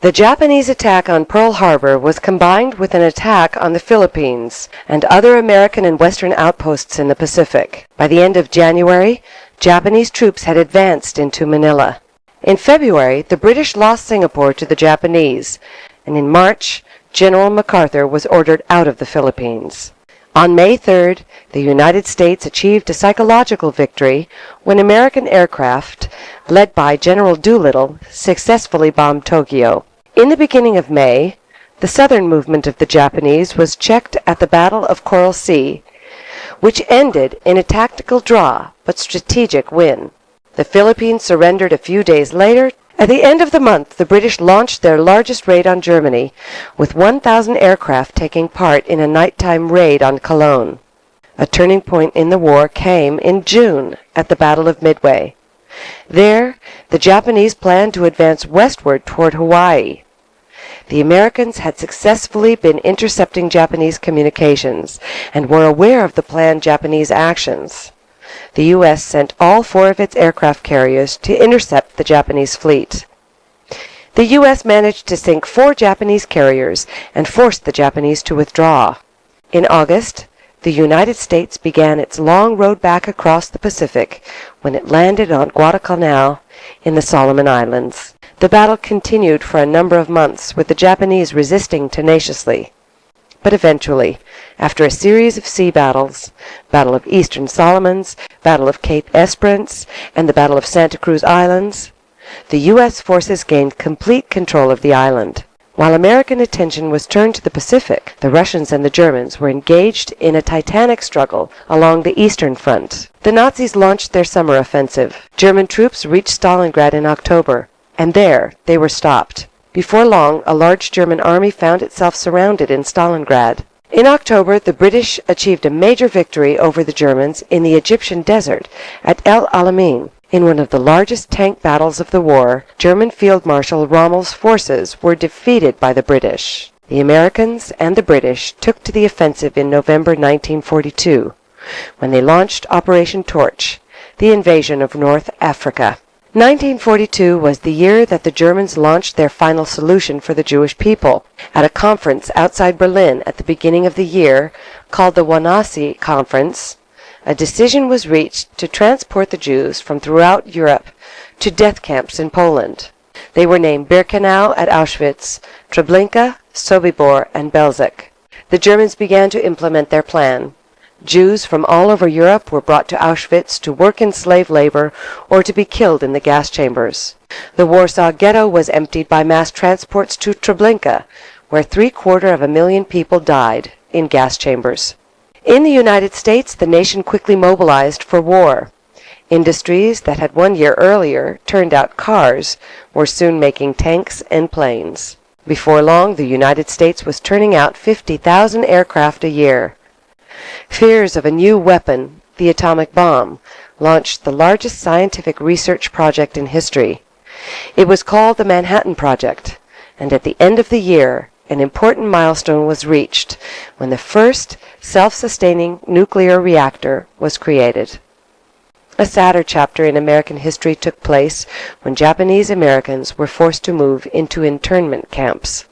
The Japanese attack on Pearl Harbor was combined with an attack on the Philippines and other American and Western outposts in the Pacific. By the end of January, Japanese troops had advanced into Manila. In February, the British lost Singapore to the Japanese, and in March, General MacArthur was ordered out of the Philippines. On May 3rd, the United States achieved a psychological victory when American aircraft, led by General Doolittle, successfully bombed Tokyo. In the beginning of May, the southern movement of the Japanese was checked at the Battle of Coral Sea, which ended in a tactical draw but strategic win. The Philippines surrendered a few days later. At the end of the month, the British launched their largest raid on Germany, with 1,000 aircraft taking part in a nighttime raid on Cologne. A turning point in the war came in June at the Battle of Midway. There, the Japanese planned to advance westward toward Hawaii. The Americans had successfully been intercepting Japanese communications and were aware of the planned Japanese actions. The U.S. sent all 4 of its aircraft carriers to intercept the Japanese fleet. The U.S. managed to sink 4 Japanese carriers and forced the Japanese to withdraw. In August, the United States began its long road back across the Pacific when it landed on Guadalcanal in the Solomon Islands. The battle continued for a number of months, with the Japanese resisting tenaciously. But eventually, after a series of sea battles, Battle of Eastern Solomons, Battle of Cape Esperance, and the Battle of Santa Cruz Islands, the U.S. forces gained complete control of the island. While American attention was turned to the Pacific, the Russians and the Germans were engaged in a titanic struggle along the Eastern Front. The Nazis launched their summer offensive. German troops reached Stalingrad in October, and there they were stopped. Before long, a large German army found itself surrounded in Stalingrad. In October, the British achieved a major victory over the Germans in the Egyptian desert at El Alamein. In one of the largest tank battles of the war, German Field Marshal Rommel's forces were defeated by the British. The Americans and the British took to the offensive in November 1942, when they launched Operation Torch, the invasion of North Africa. 1942 was the year that the Germans launched their final solution for the Jewish people. At a conference outside Berlin at the beginning of the year, called the Wannsee Conference, a decision was reached to transport the Jews from throughout Europe to death camps in Poland. They were named Birkenau at Auschwitz, Treblinka, Sobibor, and Belzec. The Germans began to implement their plan. Jews from all over Europe were brought to Auschwitz to work in slave labor or to be killed in the gas chambers. The Warsaw Ghetto was emptied by mass transports to Treblinka, where 750,000 people died in gas chambers. In the United States, the nation quickly mobilized for war. Industries that had 1 year earlier turned out cars were soon making tanks and planes. Before long, the United States was turning out 50,000 aircraft a year. Fears of a new weapon, the atomic bomb, launched the largest scientific research project in history. It was called the Manhattan Project, and at the end of the year, an important milestone was reached when the first self-sustaining nuclear reactor was created. A sadder chapter in American history took place when Japanese Americans were forced to move into internment camps.